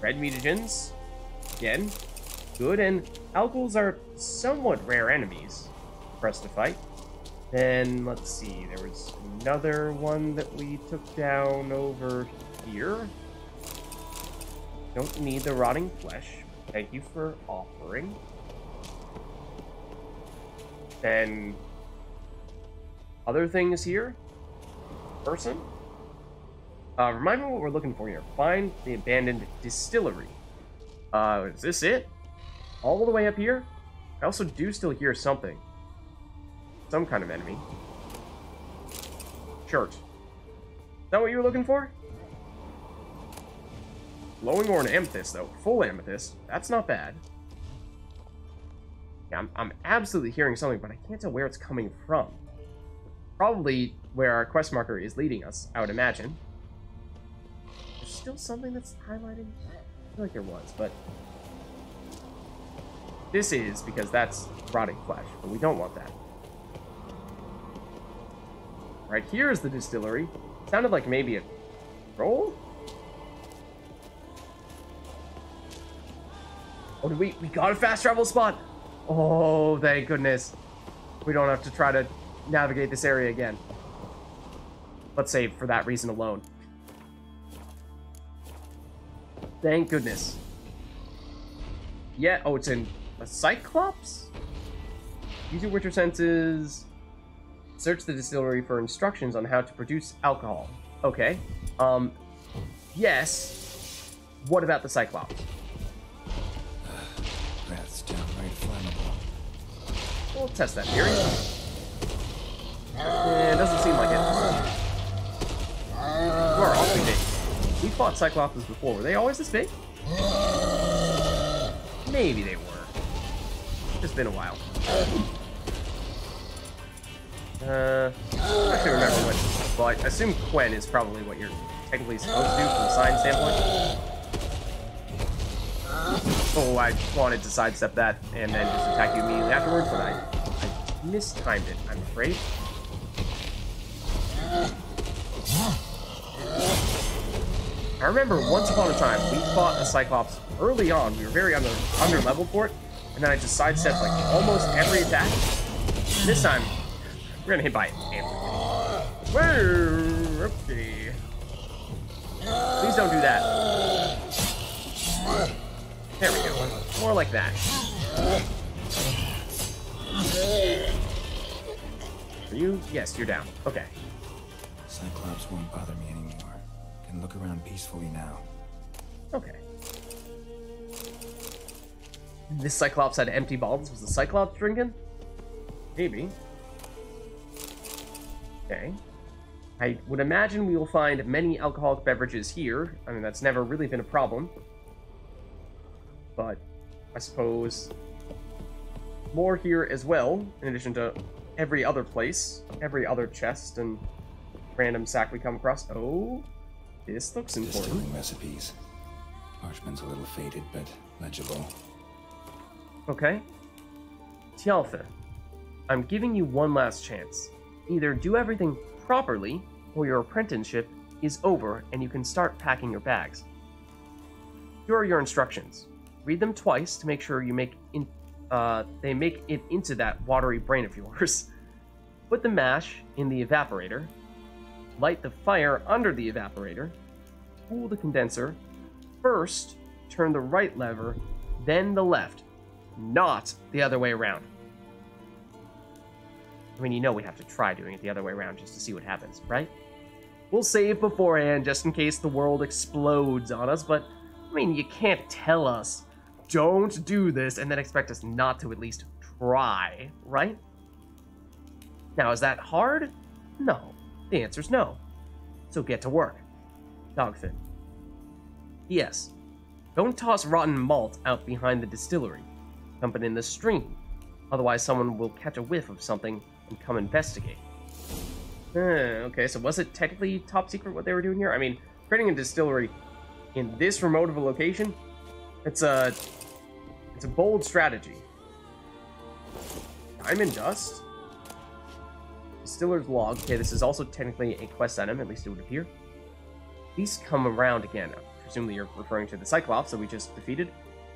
red mutagens. Again, good. And alcohols are somewhat rare enemies for us to fight. Then, let's see, there was another one that we took down over here. Don't need the rotting flesh. Thank you for offering. Then, other things here. Person. Remind me what we're looking for here. Find the abandoned distillery. Is this it? All the way up here? I also do still hear something. Some kind of enemy. Shirt. Is that what you were looking for? Glowing or an amethyst, though. Full amethyst. That's not bad. Yeah, I'm absolutely hearing something, but I can't tell where it's coming from. Probably where our quest marker is leading us, I would imagine. There's still something that's highlighting? I feel like there was, but... This is because that's rotting flesh, but we don't want that. Right here is the distillery. Sounded like maybe a roll? Oh, we got a fast travel spot! Oh, thank goodness. We don't have to try to navigate this area again. Let's say for that reason alone. Thank goodness. Yeah, oh, it's in a Cyclops? Use your Witcher senses. Search the distillery for instructions on how to produce alcohol. Okay. Yes. What about the Cyclops? That's downright flammable. We'll test that theory. Yeah, it doesn't seem like it. We're awfully big. We fought Cyclops before. Were they always this big? Maybe they were. It's been a while. I don't actually remember what. Well, I assume Quen is probably what you're technically supposed to do from a science standpoint. Oh, I wanted to sidestep that and then just attack you immediately afterwards, but I mistimed it, I'm afraid. I remember once upon a time, we fought a Cyclops early on. We were very under leveled for it, and then I just sidestepped like almost every attack. This time, we're gonna hit by everything. Whoa, okay. Please don't do that. There we go. More like that. Are you? Yes, you're down. Okay. Cyclops won't bother me anymore. Can look around peacefully now. Okay. This Cyclops had empty bottles. Was the Cyclops drinking? Maybe. Okay. I would imagine we will find many alcoholic beverages here. I mean, that's never really been a problem. But I suppose more here as well, in addition to every other place, every other chest and random sack we come across. Oh, this looks important. Distilling recipes. Parchment's a little faded, but legible. Okay. Tialfa, I'm giving you one last chance. Either do everything properly, or your apprenticeship is over and you can start packing your bags. Here are your instructions. Read them twice to make sure you they make it into that watery brain of yours. Put the mash in the evaporator. Light the fire under the evaporator. Cool the condenser. First, turn the right lever, then the left. Not the other way around. I mean, you know we have to try doing it the other way around just to see what happens, right? We'll save beforehand just in case the world explodes on us, but, I mean, you can't tell us, don't do this, and then expect us not to at least try, right? Now, is that hard? No. The answer's no. So get to work. Dogfin. Yes. Don't toss rotten malt out behind the distillery. Dump it in the stream. Otherwise, someone will catch a whiff of something and come investigate. Okay, so was it technically top secret what they were doing here? I mean, creating a distillery in this remote of a location, it's a bold strategy. Diamond dust? Distiller's log. Okay, this is also technically a quest item, at least it would appear. Please come around again. For presumably you're referring to the Cyclops that we just defeated,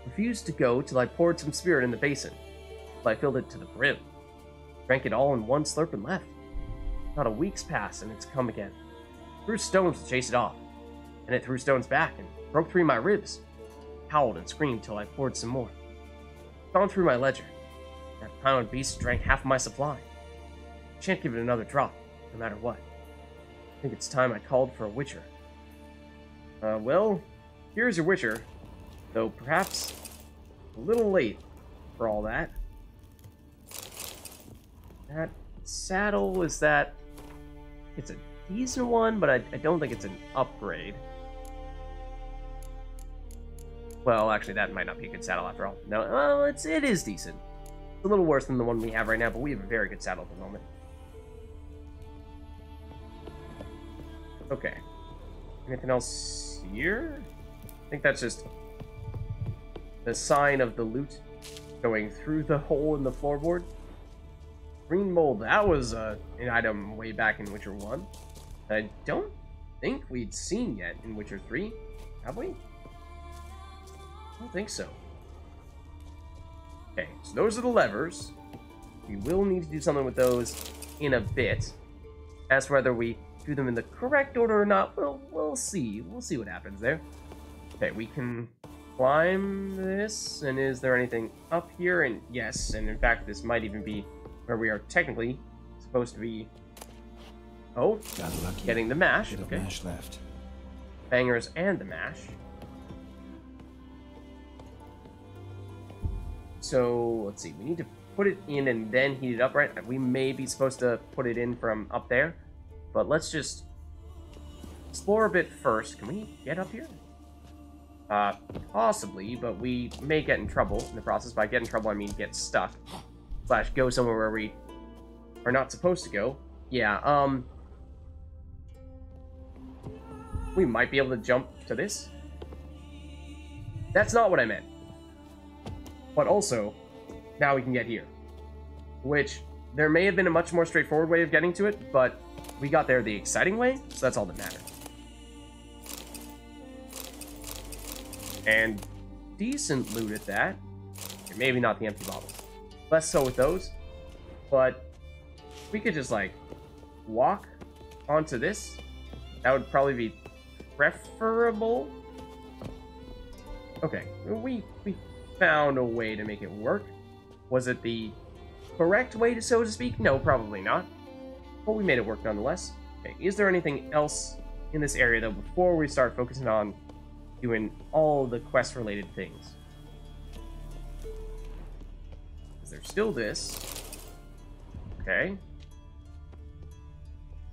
refused to go till I poured some spirit in the basin. Till I filled it to the brim. Drank it all in one slurp and left. Not a week's passed, and it's come again. Threw stones to chase it off. And it threw stones back and broke 3 of my ribs. Howled and screamed till I poured some more. Gone through my ledger. That pound beast drank half of my supply. Shan't give it another drop, no matter what. I think it's time I called for a witcher. Well, here's your witcher, though perhaps a little late for all that. That saddle, is that... It's a decent one, but I don't think it's an upgrade. Well, actually, that might not be a good saddle after all. No, well, it is decent. It's a little worse than the one we have right now, but we have a very good saddle at the moment. Okay. Anything else here? I think that's just the sign of the loot going through the hole in the floorboard. Green mold, that was an item way back in Witcher 1. I don't think we'd seen yet in Witcher 3, have we? I don't think so. Okay, so those are the levers. We will need to do something with those in a bit. As for whether we do them in the correct order or not, we'll see. We'll see what happens there. Okay, we can climb this, and is there anything up here? And yes, and in fact, this might even be where we are technically supposed to be. Oh, getting the mash. Okay. Mash left. Bangers and the mash. So, let's see. We need to put it in and then heat it up, right? We may be supposed to put it in from up there. But let's just explore a bit first. Can we get up here? Possibly, but we may get in trouble in the process. By get in trouble, I mean get stuck. / go somewhere where we are not supposed to go. Yeah, we might be able to jump to this. That's not what I meant. But also, now we can get here. Which, there may have been a much more straightforward way of getting to it, but we got there the exciting way, so that's all that matters. And decent loot at that. Okay, maybe not the empty bottles. Less so with those. But we could just, like, walk onto this. That would probably be preferable. Okay, we found a way to make it work. Was it the correct way, so to speak? No, probably not. But we made it work nonetheless. Okay, is there anything else in this area, though, before we start focusing on doing all the quest-related things? Is there still this? Okay.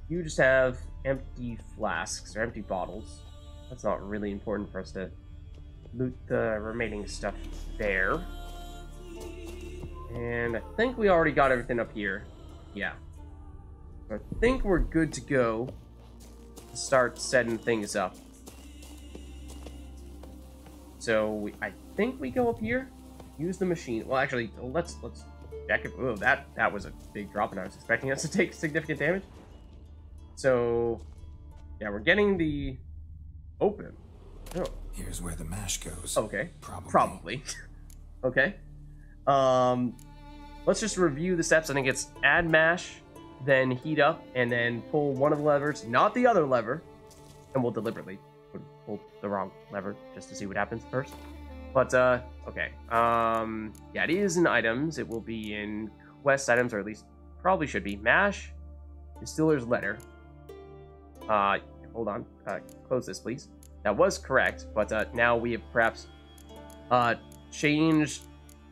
You just have empty flasks, or empty bottles. That's not really important for us to loot the remaining stuff there. And I think we already got everything up here. Yeah. I think we're good to go to start setting things up. So I think we go up here, use the machine. Well, actually, let's check it. Oh, that was a big drop, and I was expecting us to take significant damage. So yeah, we're getting the open. Oh. Here's where the mash goes. Okay. Probably. Okay. Let's just review the steps. I think it's add mash, then heat up, and then pull one of the levers, not the other lever, and we'll deliberately pull the wrong lever just to see what happens first. But okay. Yeah, it is in items. It will be in quest items, or at least probably should be mash, distiller's letter. Hold on. Close this, please. That was correct, but now we have perhaps changed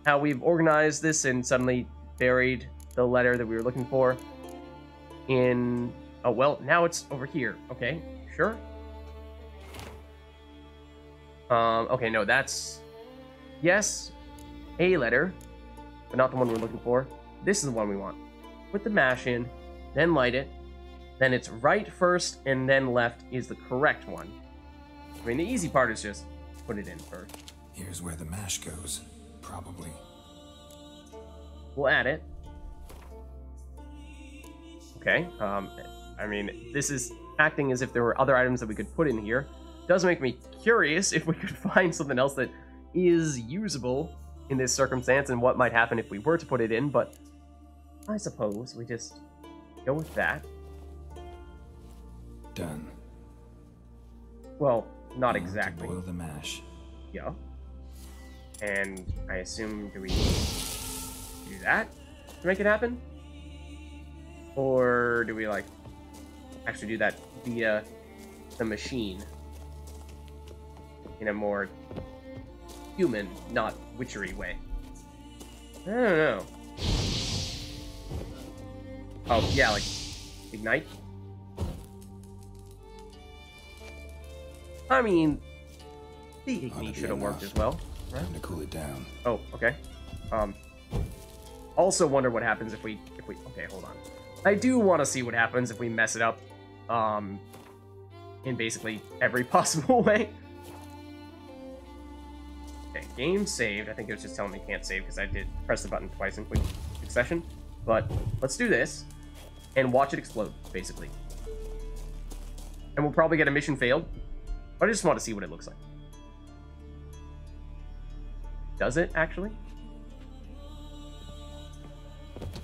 how we've organized this and suddenly buried the letter that we were looking for in... Oh, well, now it's over here. Okay, sure. Okay, no, that's... Yes, a letter, but not the one we're looking for. This is the one we want. Put the mash in, then light it, then it's right first and then left is the correct one. I mean, the easy part is just put it in first. Here's where the mash goes. Probably. We'll add it. Okay. I mean, this is acting as if there were other items that we could put in here. does make me curious if we could find something else that is usable in this circumstance and what might happen if we were to put it in, but I suppose we just go with that. Done. Well, not Now to exactly. boil the mash. Yeah. And I assume, do we do that to make it happen? Or do we, like, actually do that via the machine in a more human, not witchery way? I don't know. Oh, yeah, like, ignite? I mean, the Igni should have worked as well, right? Time to cool it down. Oh, okay. Also wonder what happens if we, okay, hold on. I do want to see what happens if we mess it up, in basically every possible way. Okay, game saved. I think it was just telling me can't save because I did press the button twice in quick succession. But let's do this and watch it explode, basically. And we'll probably get a mission failed, but I just want to see what it looks like. Does it, actually?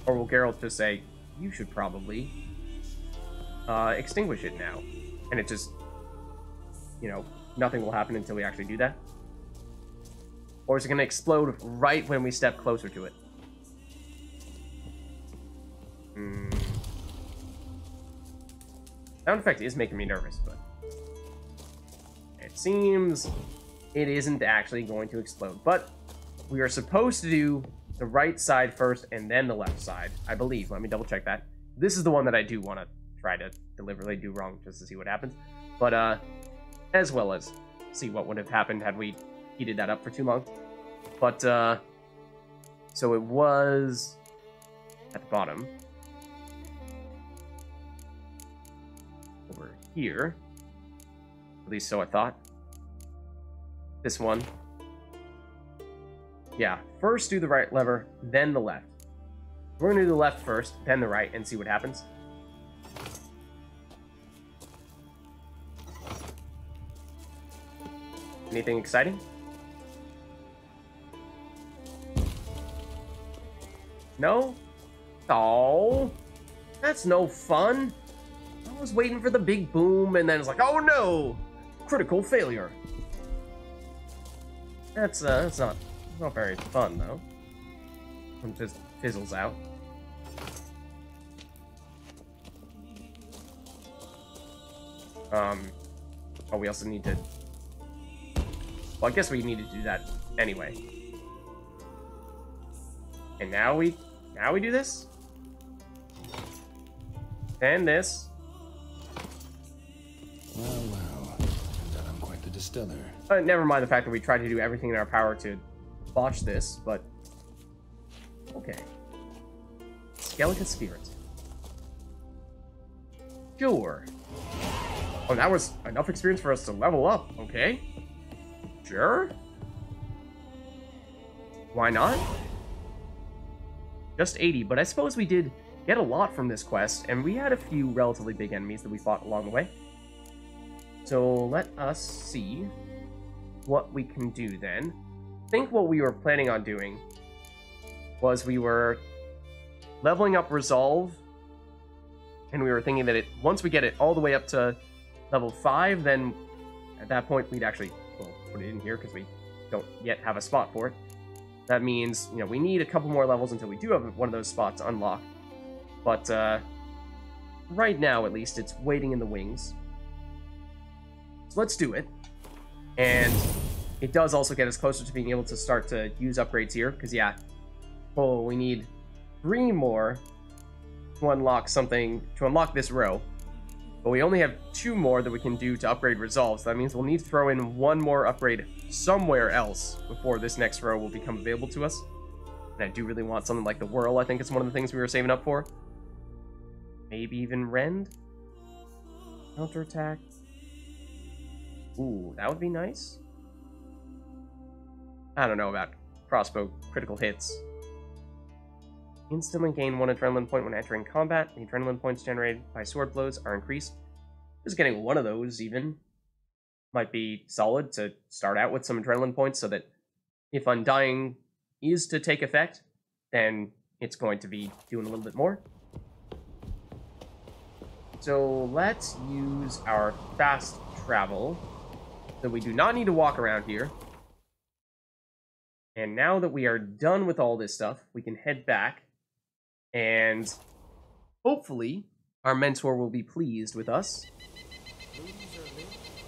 Or will Geralt just say, you should probably extinguish it now? And it just, you know, nothing will happen until we actually do that? Or is it going to explode right when we step closer to it? Sound effect is making me nervous, but it seems it isn't actually going to explode. But we are supposed to do the right side first and then the left side, I believe. Let me double check that. This is the one that I do want to try to deliberately do wrong just to see what happens. But as well as see what would have happened had we heated that up for too long. But so it was at the bottom over here, at least so I thought. This one, yeah, first do the right lever, then the left. We're gonna do the left first, then the right, and see what happens. Anything exciting? No? Oh, that's no fun. I was waiting for the big boom, and then it's like, oh no, critical failure. That's not very fun though. It just fizzles out. Oh, we also need to. Well, I guess we need to do that anyway. And now we do this? And this. Well, turns out I'm quite the distiller. Never mind the fact that we tried to do everything in our power to botch this, but okay. Skeleton spirit. Sure. Oh, that was enough experience for us to level up, okay? Sure. Why not? Just 80, but I suppose we did get a lot from this quest, and we had a few relatively big enemies that we fought along the way. So let us see what we can do then. I think what we were planning on doing was we were leveling up Resolve, and we were thinking that once we get it all the way up to level 5, then at that point we'd actually, well, put it in here because we don't yet have a spot for it. That means, you know, we need a couple more levels until we do have one of those spots unlocked. But right now, at least, it's waiting in the wings. So let's do it. And it does also get us closer to being able to start to use upgrades here. Because, yeah, oh, we need 3 more to unlock something, to unlock this row. But we only have 2 more that we can do to upgrade Resolve. So that means we'll need to throw in 1 more upgrade somewhere else before this next row will become available to us. And I do really want something like the Whirl. I think it's one of the things we were saving up for. Maybe even Rend? Counterattack. Ooh, that would be nice. I don't know about crossbow critical hits. Instantly gain 1 adrenaline point when entering combat. The adrenaline points generated by sword blows are increased. Just getting 1 of those, even. might be solid to start out with some adrenaline points so that if Undying is to take effect, then it's going to be doing a little bit more. So let's use our fast travel so we do not need to walk around here. And now that we are done with all this stuff, we can head back and hopefully our mentor will be pleased with us.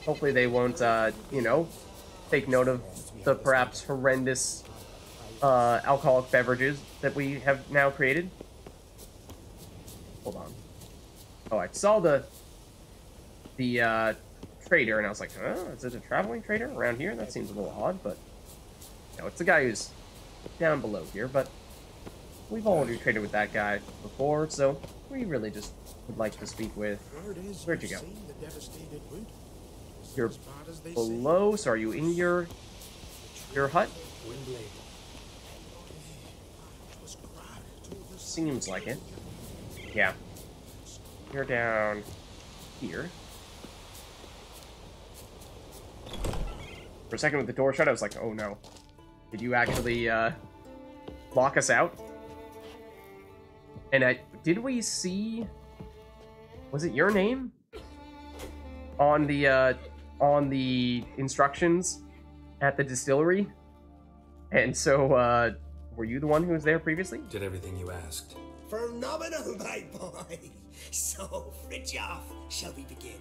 Hopefully they won't, you know, take note of the perhaps horrendous alcoholic beverages that we have now created. Hold on. Oh, I saw the trader, and I was like, oh, is it a traveling trader around here? That seems a little odd, but no, it's the guy who's down below here, but we've already traded with that guy before, so we really just would like to speak with... Where'd you go? You're below, so are you in your hut? Seems like it. Yeah. You're down here. For a second with the door shut, I was like, oh no. Did you actually lock us out? And did we see... Was it your name? On the instructions at the distillery? And so, were you the one who was there previously? Did everything you asked. Phenomenal, my boy. So, Fridtjof, shall we begin?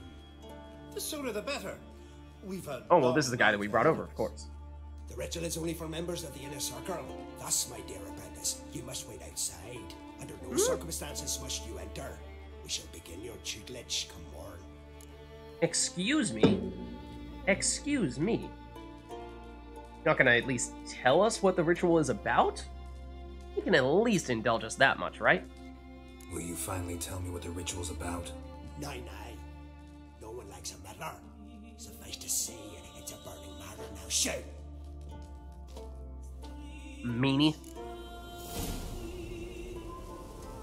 The sooner the better. We've had... Oh, well, this is the guy that we brought over, of course. The ritual is only for members of the inner circle. Thus, my dear apprentice, you must wait outside. Under no circumstances must you enter. We shall begin your tutelage come morn. Excuse me? Excuse me? You're not gonna at least tell us what the ritual is about? You can at least indulge us that much, right? Will you finally tell me what the ritual's about? Nay. No one likes a meddler. Suffice to say, it's a burning matter. Now shout! Meanie.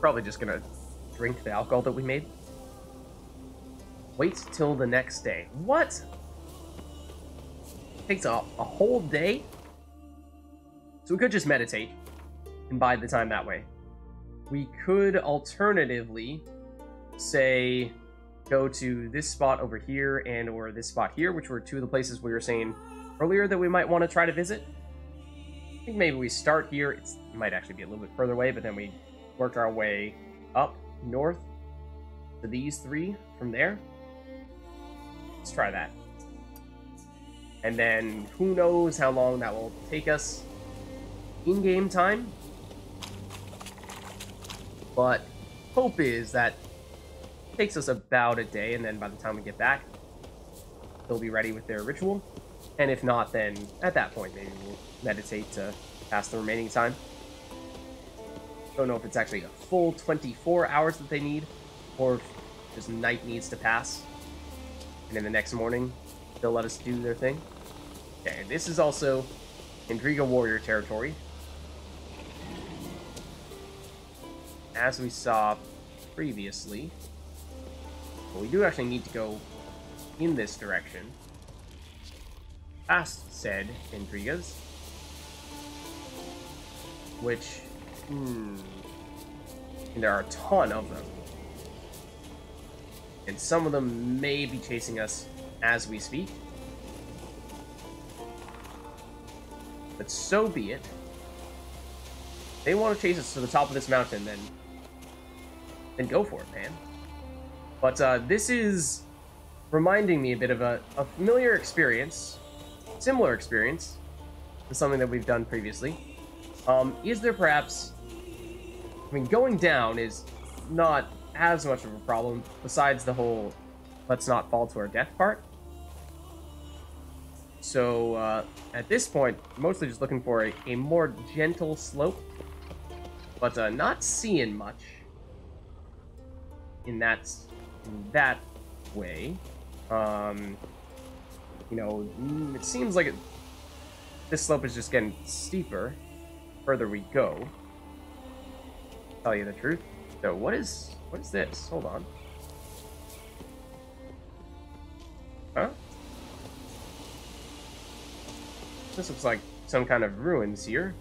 Probably just gonna drink the alcohol that we made. Wait till the next day. What? Takes a whole day? So we could just meditate and bide the time that way. We could alternatively say go to this spot over here and or this spot here, which were two of the places we were saying earlier that we might want to try to visit. I think maybe we start here. It might actually be a little bit further away, but then we work our way up north to these three from there. Let's try that. And then who knows how long that will take us in-game time. But hope is that it takes us about a day, and then by the time we get back, they'll be ready with their ritual. And if not, then at that point, maybe we'll meditate to pass the remaining time. Don't know if it's actually a full 24 hours that they need, or if just night needs to pass. And then the next morning, they'll let us do their thing. Okay, and this is also Intriga Warrior territory. As we saw previously, but we do actually need to go in this direction. Past said Intrigas. Which, and there are a ton of them. And some of them may be chasing us as we speak. But so be it. They want to chase us to the top of this mountain, then go for it, man. But this is reminding me a bit of a familiar experience, similar experience to something that we've done previously. Is there perhaps... I mean, going down is not as much of a problem, besides the whole let's not fall to our death part. So, at this point, mostly just looking for a more gentle slope, but not seeing much in that way. You know, it seems like this slope is just getting steeper the further we go. To tell you the truth. So what is this? Hold on. Huh? This looks like some kind of ruins here.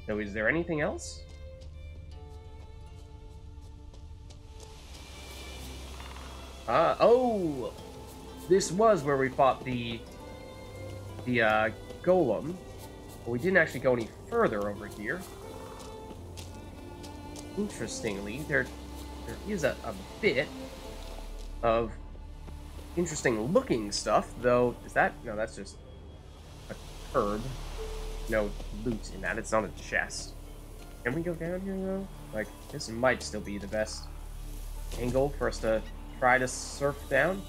So is there anything else? Oh! This was where we fought the golem. But we didn't actually go any further over here. Interestingly, there is a bit of interesting looking stuff, though. Is that? No, that's just a curb. No loot in that. It's not a chest. Can we go down here, though? Like, this might still be the best angle for us to try to surf down.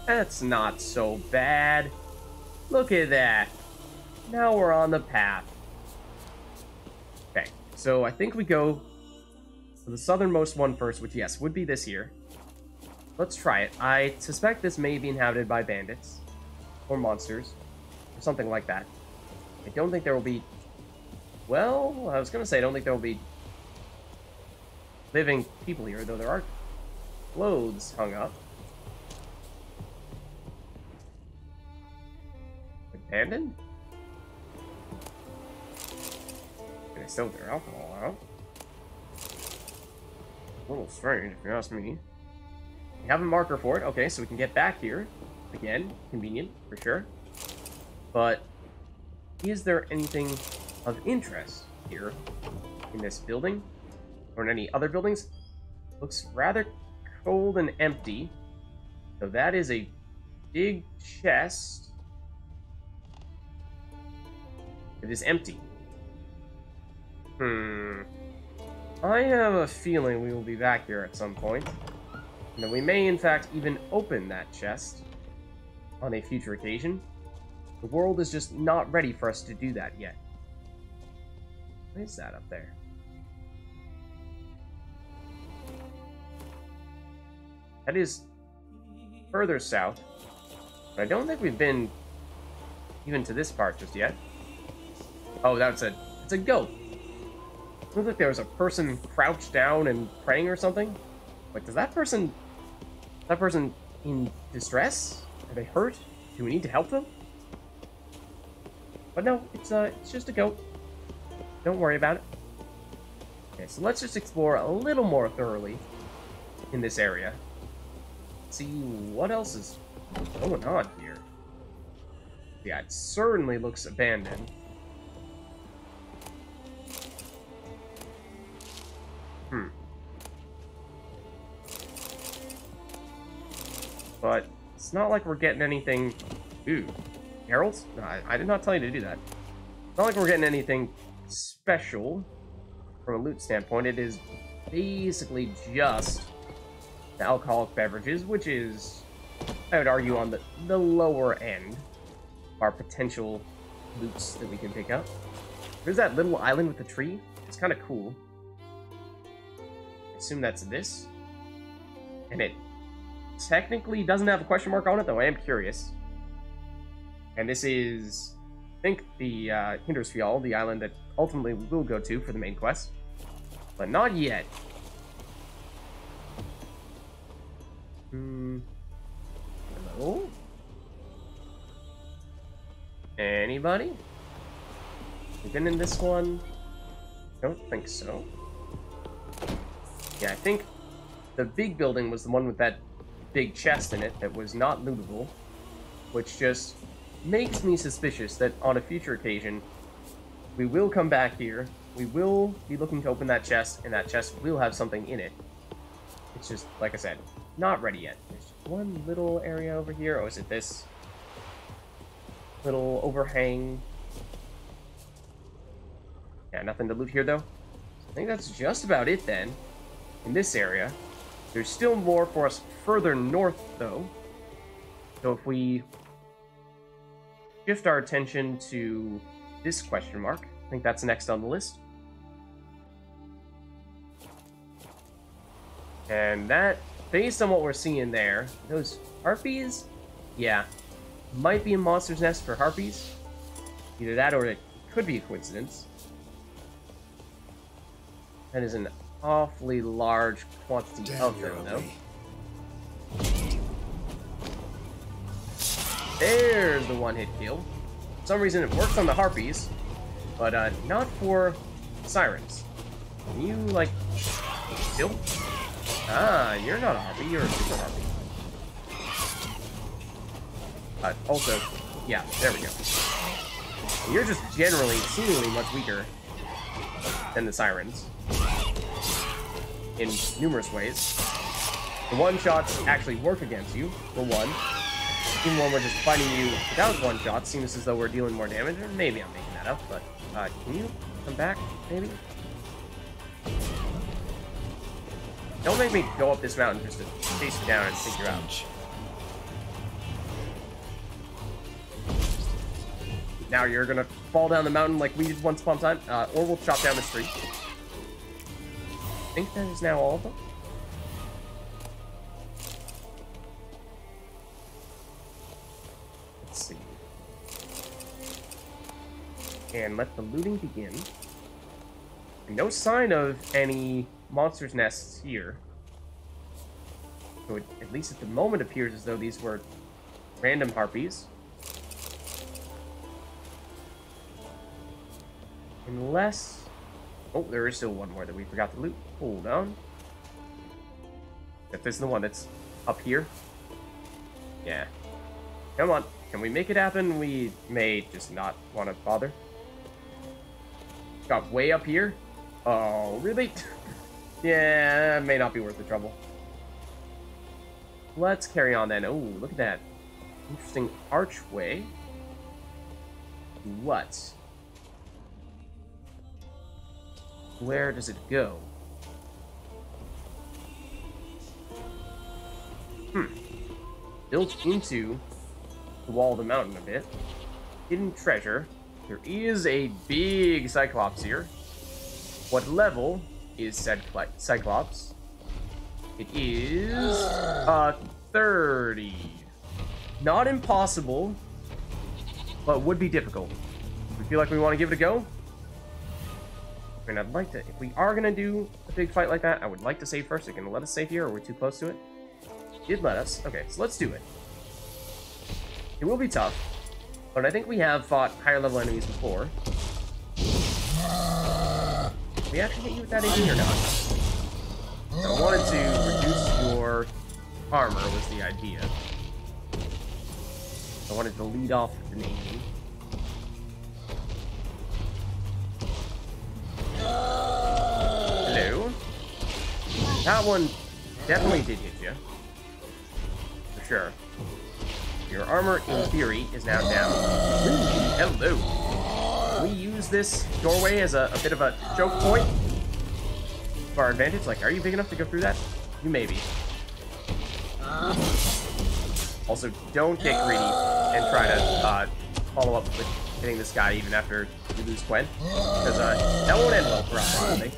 That's not so bad. Look at that. Now we're on the path. Okay, so I think we go for the southernmost one first, which, yes, would be this here. Let's try it. I suspect this may be inhabited by bandits. Or monsters. Or something like that. I don't think there will be... Well, I was going to say I don't think there will be living people here, though there are clothes hung up. Abandoned? Can I still get their alcohol out? A little strange, if you ask me. We have a marker for it. Okay, so we can get back here. Again, convenient, for sure. But is there anything of interest here in this building? Or in any other buildings? Looks rather cold and empty. So that is a big chest. It is empty. I have a feeling we will be back here at some point. And that we may, in fact, even open that chest on a future occasion. The world is just not ready for us to do that yet. What is that up there? That is further south. But I don't think we've been even to this part just yet. Oh, it's a goat. It looked like there was a person crouched down and praying or something. Like, is that person in distress? Are they hurt? Do we need to help them? But no, it's just a goat. Don't worry about it. Okay, so let's just explore a little more thoroughly in this area. See what else is going on here. Yeah, it certainly looks abandoned. But it's not like we're getting anything... Ooh. Geralt? No, I did not tell you to do that. It's not like we're getting anything special from a loot standpoint. It is basically just the alcoholic beverages, which is, I would argue, on the lower end of our potential loots that we can pick up. There's that little island with the tree. It's kind of cool. I assume that's this. And it technically doesn't have a question mark on it, though I am curious. And this is, I think, the Hindersfjall, the island that ultimately we will go to for the main quest. But not yet. Hello? Anybody? You been in this one? Don't think so. Yeah, I think the big building was the one with that big chest in it that was not lootable, which just makes me suspicious that on a future occasion we will come back here, we will be looking to open that chest, and that chest will have something in it. It's just, like I said, not ready yet. There's just one little area over here. Oh, is it this little overhang? Yeah, nothing to loot here though. I think that's just about it then in this area. There's still more for us further north, though. So if we shift our attention to this question mark, I think that's next on the list. And that, based on what we're seeing there, those harpies, yeah, might be a monster's nest for harpies. Either that or it could be a coincidence. That is an awfully large quantity of them, though. There's the one-hit kill. For some reason, it works on the harpies, but not for sirens. Can you, like, kill? Ah, you're not a harpy, you're a super harpy. Also, yeah, there we go. You're just generally, seemingly much weaker than the sirens in numerous ways. The one-shots actually work against you, for one. Even when we're just fighting you without one-shots, seems as though we're dealing more damage, or maybe I'm making that up, but can you come back, maybe? Don't make me go up this mountain just to chase you down and take you out. Now you're gonna fall down the mountain like we did once upon a time, or we'll chop down this tree. I think that is now all of them. Let's see. And let the looting begin. No sign of any monsters' nests here. So it, at least at the moment, appears as though these were random harpies. Unless... Oh, there is still one more that we forgot to loot. Hold on. If this is the one that's up here. Yeah. Come on. Can we make it happen? We may just not want to bother. Got way up here? Oh, really? Yeah, it may not be worth the trouble. Let's carry on then. Oh, look at that. Interesting archway. What? Where does it go? Built into the wall of the mountain a bit. Hidden treasure. There is a big Cyclops here. What level is said Cyclops? It is 30. Not impossible, but would be difficult. We feel like we want to give it a go. I mean, I'd like to, if we are gonna do a big fight like that, I would like to save first. It can let us save here, or we're too close to it. It did let us. Okay, so let's do it. It will be tough, but I think we have fought higher level enemies before. Did we actually hit you with that AD or not? I wanted to reduce your armor was the idea. I wanted to lead off with an AD. Hello. That one definitely did hit you. For sure. Your armor, in theory, is now down. Ooh, hello. We use this doorway as a bit of a choke point for our advantage. Like, are you big enough to go through that? You may be. Also, don't get greedy and try to follow up with hitting this guy even after you lose Quen. Because that won't end well for us, honestly.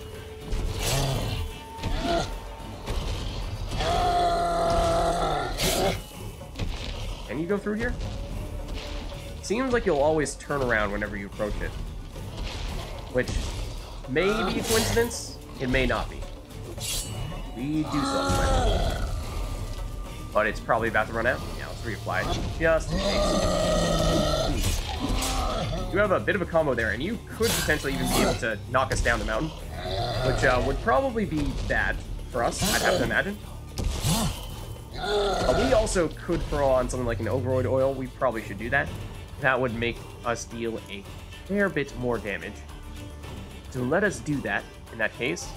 Can you go through here? Seems like you'll always turn around whenever you approach it. Which may be a coincidence, it may not be. We do still have time. But it's probably about to run out. Yeah, let's reapply just in case. You have a bit of a combo there, and you could potentially even be able to knock us down the mountain. Which would probably be bad for us, I'd have to imagine. We also could throw on something like an Overoid oil. We probably should do that. That would make us deal a fair bit more damage. So let us do that in that case.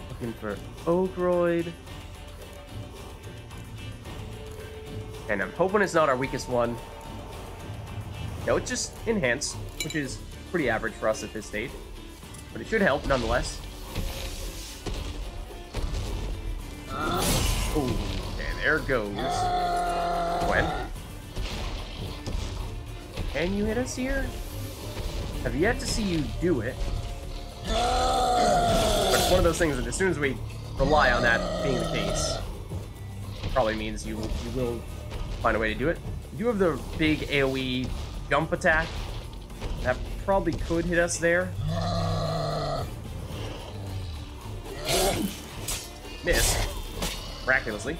Looking for Overoid. And I'm hoping it's not our weakest one. No, it's just Enhanced, which is pretty average for us at this stage. But it should help nonetheless. Oh, and there goes Quen. Can you hit us here? I've yet to see you do it. But it's one of those things that as soon as we rely on that being the case, probably means you will find a way to do it. You do have the big AoE jump attack. That probably could hit us there. Missed. Miraculously.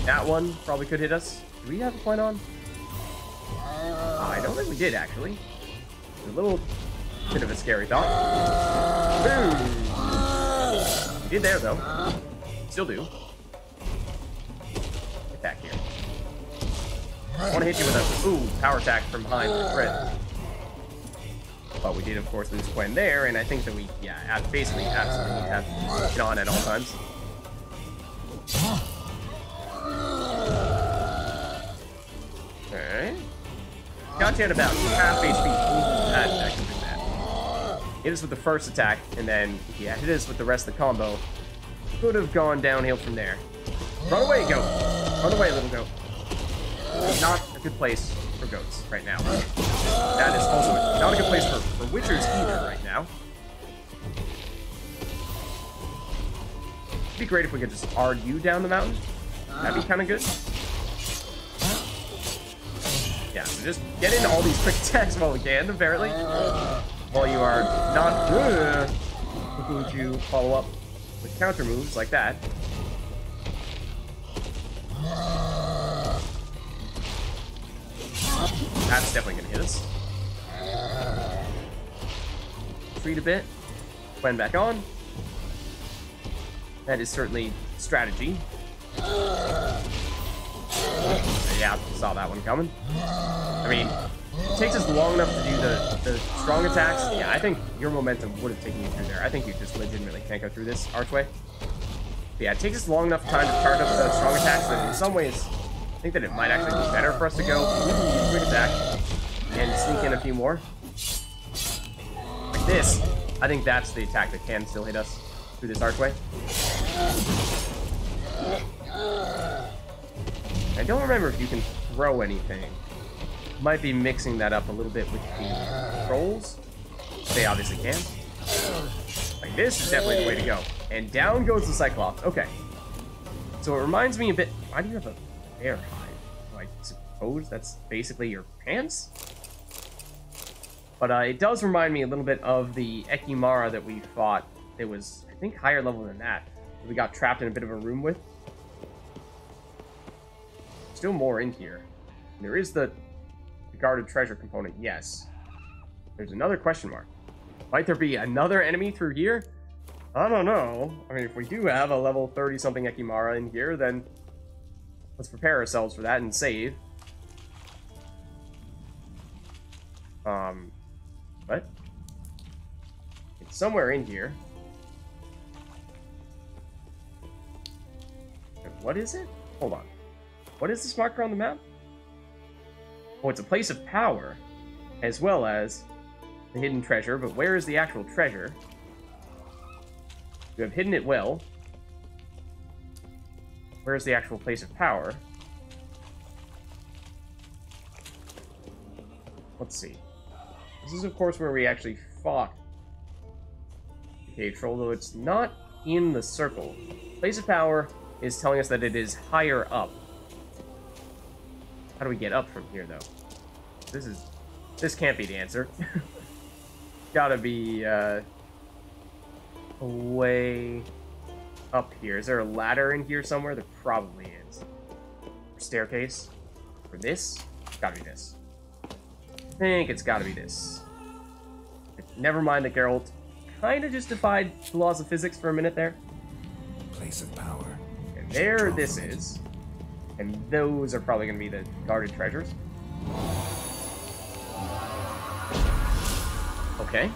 That one probably could hit us. Do we have a point on? I don't think we did, actually. A little bit of a scary thought. Boom! We did there, though. Still do. Get back here. I want to hit you with a, power attack from behind for crit. But we did, of course, lose Gwen there, and I think that we, basically absolutely have it on at all times. Okay. Got you at about half HP. That can do that. Hit us with the first attack, and then, hit us with the rest of the combo. Could have gone downhill from there. Run away, goat! Run away, little goat. Not a good place for goats right now. That is also not a good place for witchers either right now. It'd be great if we could just argue down the mountain. That'd be kind of good. Yeah, so just get into all these quick attacks while we can, apparently. While you are not going to follow up with counter moves like that. That's definitely going to hit us. Retreat a bit. Gwen back on. That is certainly strategy. Yeah, saw that one coming. I mean, it takes us long enough to do the strong attacks. Yeah, I think your momentum would have taken you through there. I think you just legitimately can't go through this archway. But yeah, it takes us long enough time to charge up the strong attacks that in some ways, I think that it might actually be better for us to go quick attack and sneak in a few more. Like this, I think that's the attack that can still hit us through this archway. I don't remember if you can throw anything. Might be mixing that up a little bit with the trolls. They obviously can. Like this is definitely the way to go. And down goes the Cyclops. Okay. So it reminds me a bit. Why do you have a bear hide? I suppose that's basically your pants? But it does remind me a little bit of the Ekimara that we fought. It was, I think, higher level than that. We got trapped in a bit of a room with. Still more in here. There is the guarded treasure component, yes. There's another question mark. Might there be another enemy through here? I don't know. I mean, if we do have a level 30-something Ekimara in here, then let's prepare ourselves for that and save. What? It's somewhere in here. What is it? Hold on. What is this marker on the map? Oh, it's a place of power, as well as the hidden treasure, but where is the actual treasure? You have hidden it well. Where is the actual place of power? Let's see. This is, of course, where we actually fought the cave troll, though it's not in the circle. Place of power is telling us that it is higher up. How do we get up from here, though? This can't be the answer. Gotta be way up here. Is there a ladder in here somewhere? There probably is. Staircase. For this? Gotta be this. I think it's gotta be this. Never mind that Geralt kind of just defied the laws of physics for a minute there. Place of power. And there this is. And those are probably going to be the guarded treasures. Okay.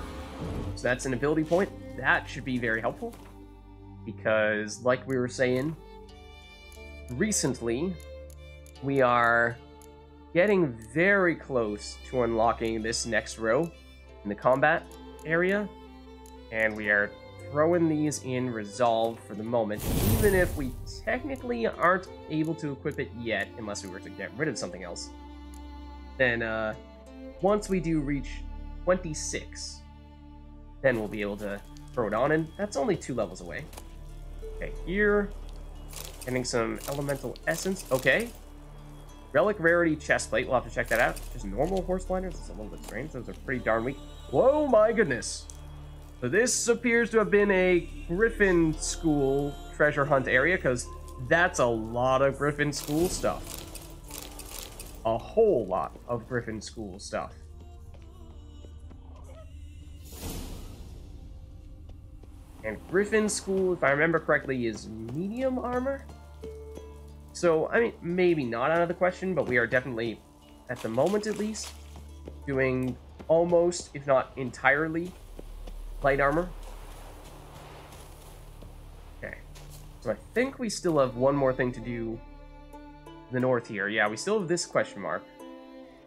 So that's an ability point. That should be very helpful. Because, like we were saying, recently, we are getting very close to unlocking this next row in the combat area. And we are throwing these in resolve for the moment, even if we technically aren't able to equip it yet, unless we were to get rid of something else. Then, once we do reach 26, then we'll be able to throw it on, and that's only 2 levels away. Okay, here, getting some elemental essence. Okay. Relic rarity chestplate, we'll have to check that out. Just normal horse blinders, it's a little bit strange, those are pretty darn weak. Whoa, my goodness! So this appears to have been a Griffin School treasure hunt area, because that's a lot of Griffin School stuff. A whole lot of Griffin School stuff. And Griffin School, if I remember correctly, is medium armor? So, I mean, maybe not out of the question, but we are definitely, at the moment at least, doing almost, if not entirely, light armor. Okay. So I think we still have one more thing to do in the north here. Yeah, we still have this question mark.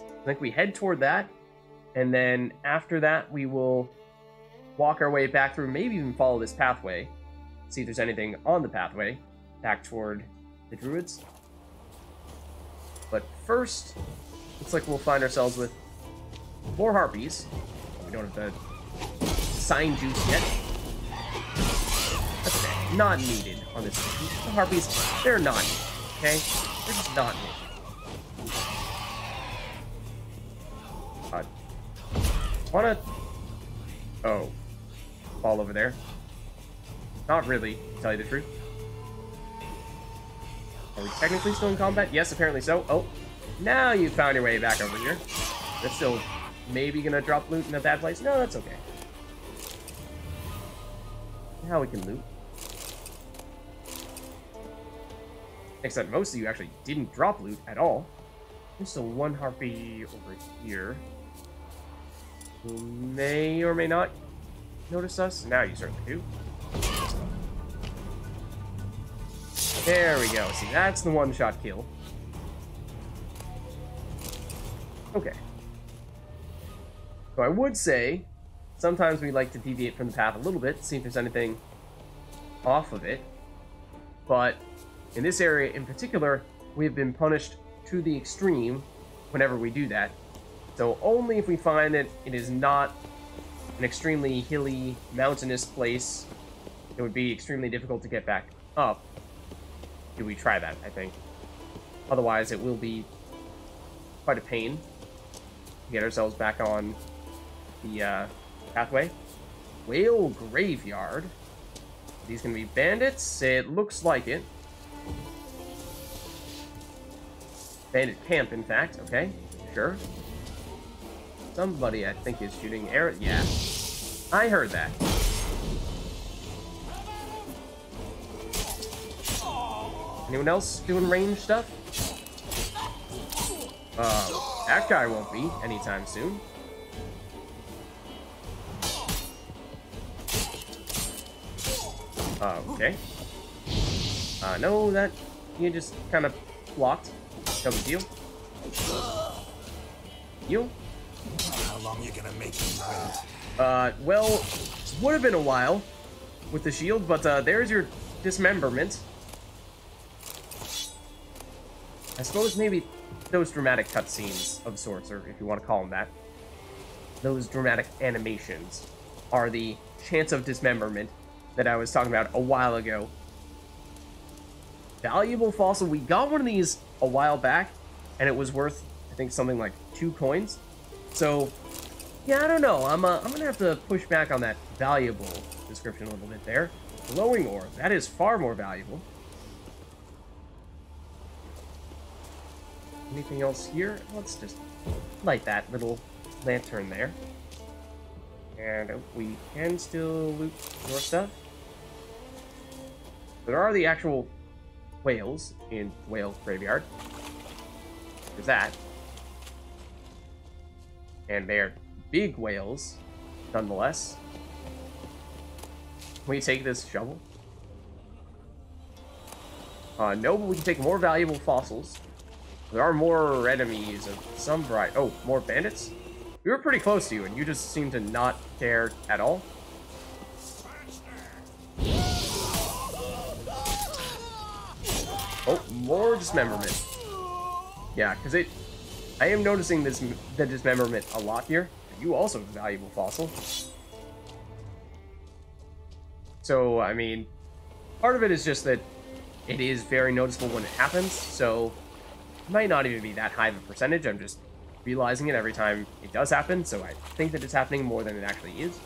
I think we head toward that, and then after that we will walk our way back through, maybe even follow this pathway, see if there's anything on the pathway back toward the druids. But first, looks like we'll find ourselves with more harpies. We don't have the sign juice yet. That's okay. Not needed on this mission. The harpies, they're not needed, okay? They're just not needed. Wanna... Oh. Fall over there. Not really, to tell you the truth. Are we technically still in combat? Yes, apparently so. Oh, now you found your way back over here. That's still maybe gonna drop loot in a bad place. No, that's okay. Now we can loot. Except most of you actually didn't drop loot at all. There's still one harpy over here who may or may not notice us. Now you certainly do. There we go. See, that's the one-shot kill. Okay. So I would say, sometimes we like to deviate from the path a little bit, see if there's anything off of it. But in this area in particular, we've been punished to the extreme whenever we do that. So only if we find that it is not an extremely hilly, mountainous place, it would be extremely difficult to get back up, do we try that, I think. Otherwise, it will be quite a pain to get ourselves back on the pathway. Whale Graveyard. Are these gonna be bandits? It looks like it. Bandit camp, in fact. Okay, sure. Somebody, I think, is shooting arrows. Yeah, I heard that. Anyone else doing range stuff? That guy won't be anytime soon. Okay. No, that you just kind of blocked. No big deal. You? How long are you gonna make me wait? Well, would have been a while with the shield, but there's your dismemberment. I suppose maybe those dramatic cutscenes of sorts, or if you want to call them that, those dramatic animations are the chance of dismemberment that I was talking about a while ago. Valuable fossil. We got one of these a while back, and it was worth, I think, something like 2 coins. So, yeah, I don't know. I'm gonna have to push back on that valuable description a little bit there. Glowing ore. That is far more valuable. Anything else here? Let's just light that little lantern there. And we can still loot more stuff. There are the actual whales in Whale Graveyard. There's that. And they're big whales, nonetheless. Can we take this shovel? No, but we can take more valuable fossils. There are more enemies of some variety. Oh, more bandits? We were pretty close to you, and you just seem to not care at all. Oh, more dismemberment. Yeah, because I am noticing the dismemberment a lot here. You also have a valuable fossil. So, I mean, part of it is just that it is very noticeable when it happens, so it might not even be that high of a percentage. I'm just realizing it every time it does happen, so I think that it's happening more than it actually is.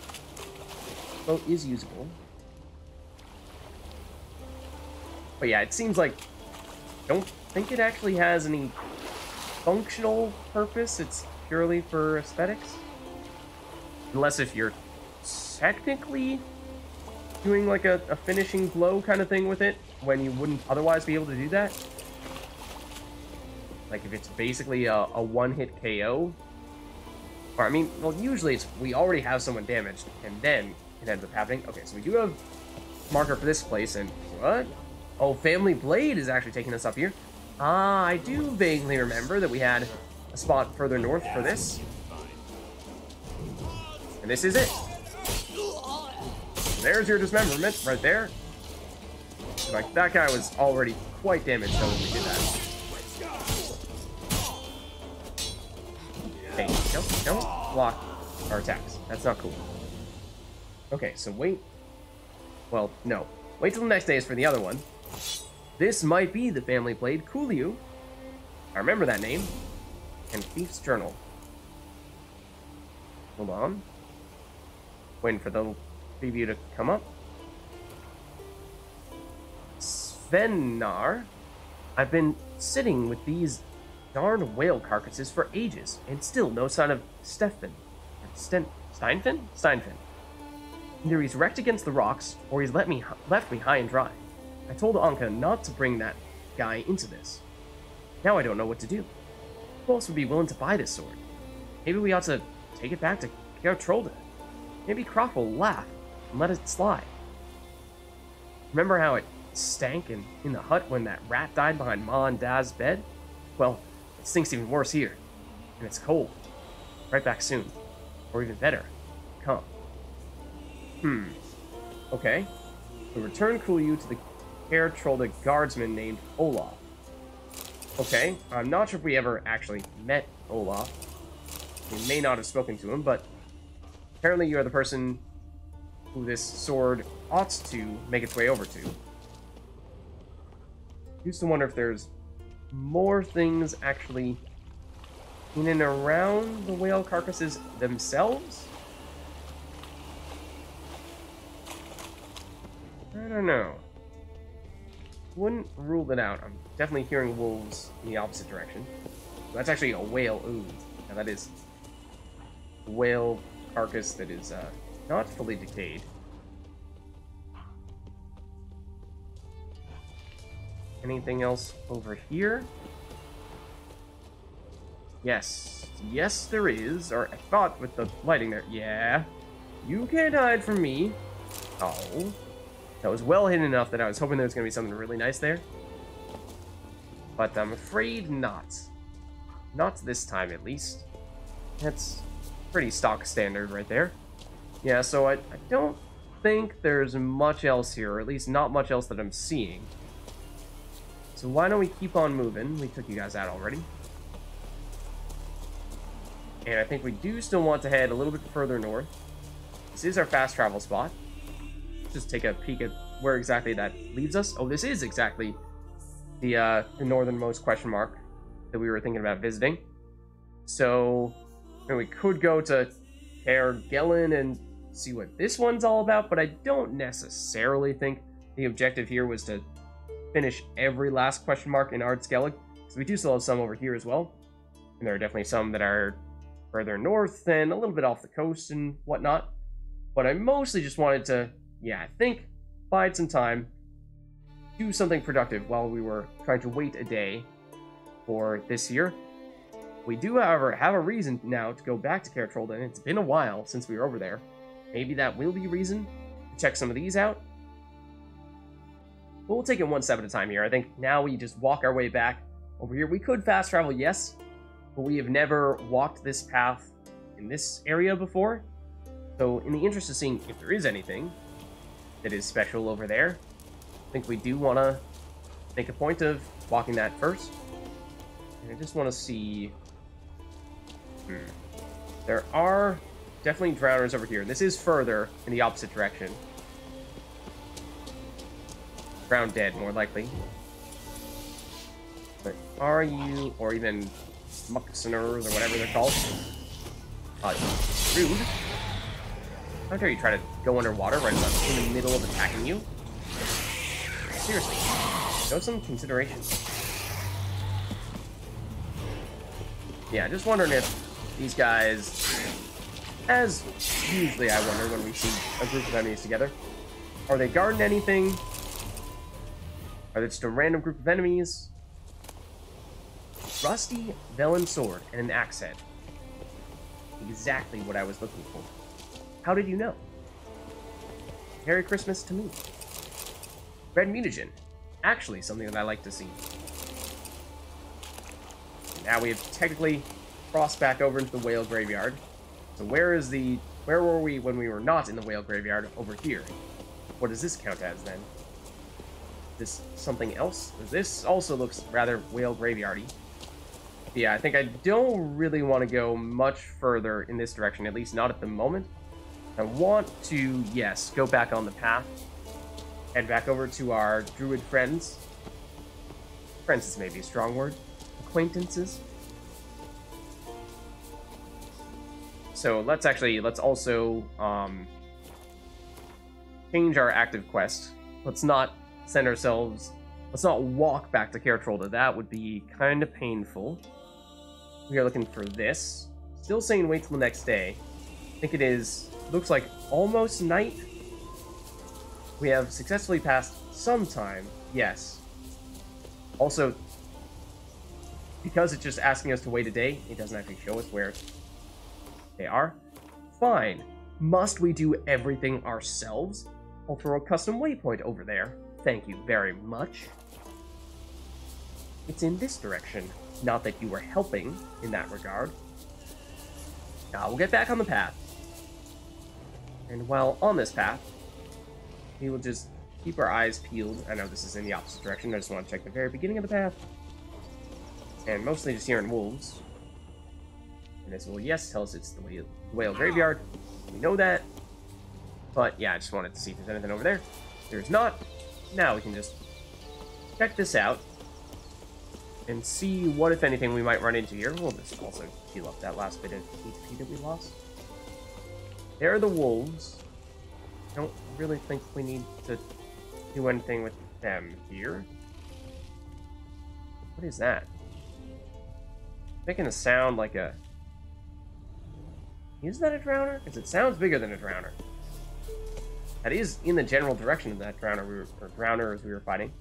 boat is usable. But yeah, it seems like I don't think it actually has any functional purpose. It's purely for aesthetics. Unless if you're technically doing like a finishing blow kind of thing with it, when you wouldn't otherwise be able to do that. Like if it's basically a one-hit KO. Or I mean, well, usually it's we already have someone damaged, and then it ends up happening. Okay, so we do have a marker for this place, and what? Oh, Family Blade is actually taking us up here. Ah, I do vaguely remember that we had a spot further north for this. And this is it. There's your dismemberment right there. Like, that guy was already quite damaged though when we did that. Hey, don't block our attacks. That's not cool. Okay, so wait. Well, no. Wait till the next day is for the other one. This might be the Family Blade Coolio. I remember that name. And Thief's Journal. Hold on. Waiting for the preview to come up. Svenar. I've been sitting with these darn whale carcasses for ages, and still no sign of Steinfin. Either he's wrecked against the rocks, or he's left me high and dry. I told Anka not to bring that guy into this. Now I don't know what to do. Who else would be willing to buy this sword? Maybe we ought to take it back to Geralt. Maybe Croft will laugh and let it slide. Remember how it stank in the hut when that rat died behind Ma and Dad's bed? Well, it stinks even worse here. And it's cold. Right back soon. Or even better. Come. Okay. We return Coolio to the Geralt guardsman named Olaf. Okay, I'm not sure if we ever actually met Olaf. We may not have spoken to him, but apparently you are the person who this sword ought to make its way over to. Used to wonder if there's more things actually in and around the whale carcasses themselves? I don't know. Wouldn't rule it out. I'm definitely hearing wolves in the opposite direction. That's actually a whale. Ooh. Now that is a whale carcass that is not fully decayed. Anything else over here? Yes. Yes, there is. Or I thought with the lighting there. Yeah. You can't hide from me. Oh. That was well hidden enough that I was hoping there was going to be something really nice there. But I'm afraid not. Not this time, at least. That's pretty stock standard right there. Yeah, so I don't think there's much else here, or at least not much else that I'm seeing. So why don't we keep on moving? We took you guys out already. And I think we do still want to head a little bit further north. This is our fast travel spot. Just take a peek at where exactly that leads us. Oh, this is exactly the northernmost question mark that we were thinking about visiting. So we could go to Ergellen and see what this one's all about, but I don't necessarily think the objective here was to finish every last question mark in Ardskellig, because we do still have some over here as well. And there are definitely some that are further north and a little bit off the coast and whatnot. But I mostly just wanted to, yeah, I think, bide some time, do something productive while we were trying to wait a day for this year. We do, however, have a reason now to go back to Geralt, and it's been a while since we were over there. Maybe that will be a reason to check some of these out. But we'll take it one step at a time here. I think now we just walk our way back over here. We could fast travel, yes, but we have never walked this path in this area before. So in the interest of seeing if there is anything that is special over there, I think we do want to make a point of walking that first. And I just want to see... There are definitely drowners over here. This is further in the opposite direction. Drowned dead, more likely. But are you, or even Muxeners, or whatever they're called? Rude. How dare you try to go underwater right in the middle of attacking you? Seriously, show some consideration. Yeah, just wondering if these guys, as usually I wonder when we see a group of enemies together, are they guarding anything? Are they just a random group of enemies? Rusty vellum sword and an axe head. Exactly what I was looking for. How did you know? Merry Christmas to me. Red mutagen. Actually, something that I like to see. And now we have technically crossed back over into the whale graveyard. So where were we when we were not in the whale graveyard? Over here. What does this count as then? This something else? This also looks rather whale graveyardy. Yeah, I think I don't really want to go much further in this direction, at least not at the moment. I want to, yes, go back on the path. Head back over to our druid friends. Friends is maybe a strong word. Acquaintances. So let's also change our active quest. Let's not walk back to Caretrolda. That would be kind of painful. We are looking for this. Still saying wait till the next day. I think it is, looks like almost night. We have successfully passed some time, yes. Also, because it's just asking us to wait a day, it doesn't actually show us where they are. Fine. Must we do everything ourselves? I'll throw a custom waypoint over there. Thank you very much. It's in this direction. Not that you were helping in that regard. Now we'll get back on the path. And while on this path, we will just keep our eyes peeled. I know this is in the opposite direction. I just want to check the very beginning of the path. And mostly just hearing wolves. And this will, yes, tell us it's the whale graveyard. We know that. But yeah, I just wanted to see if there's anything over there. There's not. Now we can just check this out and see what, if anything, we might run into here. We'll just also heal up that last bit of HP that we lost. There are the wolves. Don't really think we need to do anything with them here. What is that? Making a sound like a... Is that a drowner? Because it sounds bigger than a drowner. That is in the general direction of that drowner drowners we were fighting.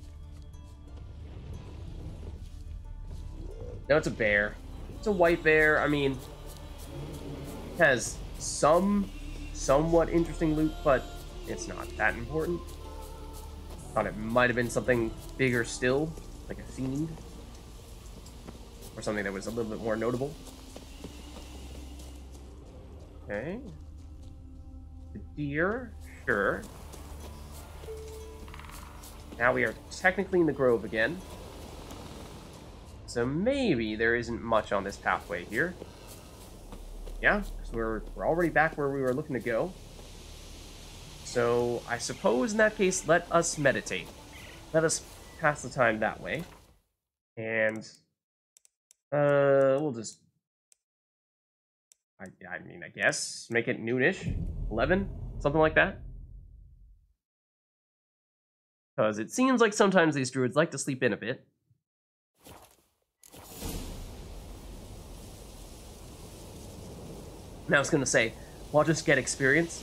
No, it's a bear. It's a white bear. I mean, it has somewhat interesting loot, but it's not that important. Thought it might have been something bigger still, like a fiend. Or something that was a little bit more notable. Okay. The deer, sure. Now we are technically in the grove again. So maybe there isn't much on this pathway here. Yeah, because we're already back where we were looking to go. So I suppose in that case, let us meditate. Let us pass the time that way. And we'll just... I mean, I guess make it noonish, 11, something like that. Because it seems like sometimes these druids like to sleep in a bit. Now I was gonna say, we'll just get experience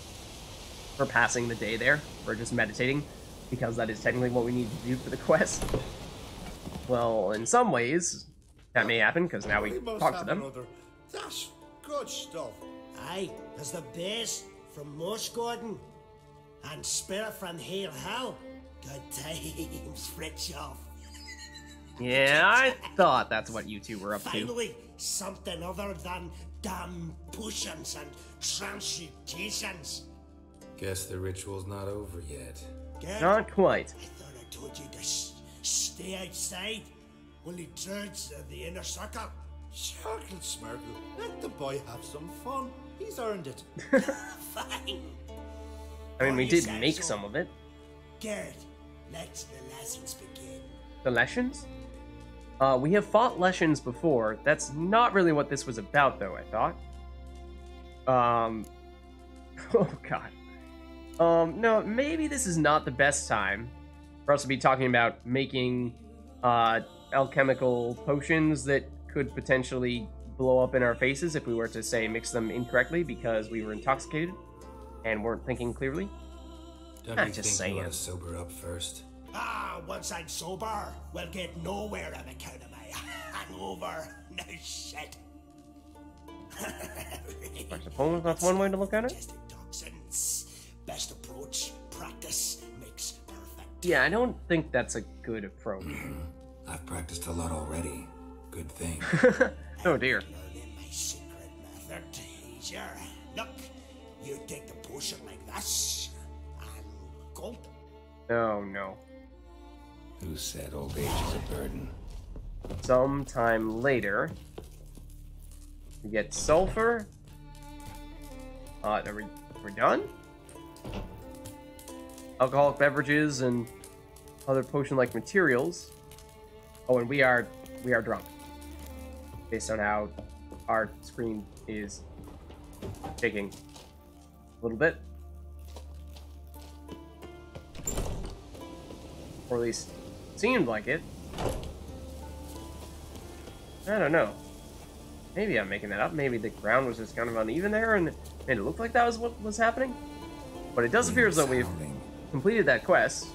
for passing the day there, or just meditating, because that is technically what we need to do for the quest. Well, in some ways, that may happen, because now we talk to them. That's good stuff. Aye, there's the base from Mosh Gordon and Spirit from Hale Hill. Good times, Fritjof. Yeah, I thought that's what you two were up to. Finally, something other than damn potions and transmutations. Guess the ritual's not over yet. Good. Not quite. I thought I told you to stay outside. Only druids of the inner circle. Sharkle Smirkle, let the boy have some fun. He's earned it. Fine. I mean, we did make some of it. Good. Let the lessons begin. The lessons? We have fought lessons before. That's not really what this was about, though, I thought. Oh god. No, maybe this is not the best time for us to be talking about making alchemical potions that could potentially blow up in our faces if we were to, say, mix them incorrectly because we were intoxicated and weren't thinking clearly. Don't I'm you just think you saying. ought to sober up first? Once I'm sober, we'll get nowhere on account of my hangover. No shit. I suppose that's one way to look at it. Testing toxins. Best approach. Practice makes perfect. Yeah, I don't think that's a good approach. I've practiced a lot already. Good thing. Oh dear. Learning my secret method. Easier. Look, you take the potion like this and gulp. Oh no. Who said old age is a burden? Sometime later, we get sulfur. Are we're done? Alcoholic beverages and other potion-like materials. Oh, and we are drunk. Based on how our screen is shaking a little bit. Or at least seemed like it. I don't know. Maybe I'm making that up. Maybe the ground was just kind of uneven there and made it look like that was what was happening. But it does appear as though we've completed that quest.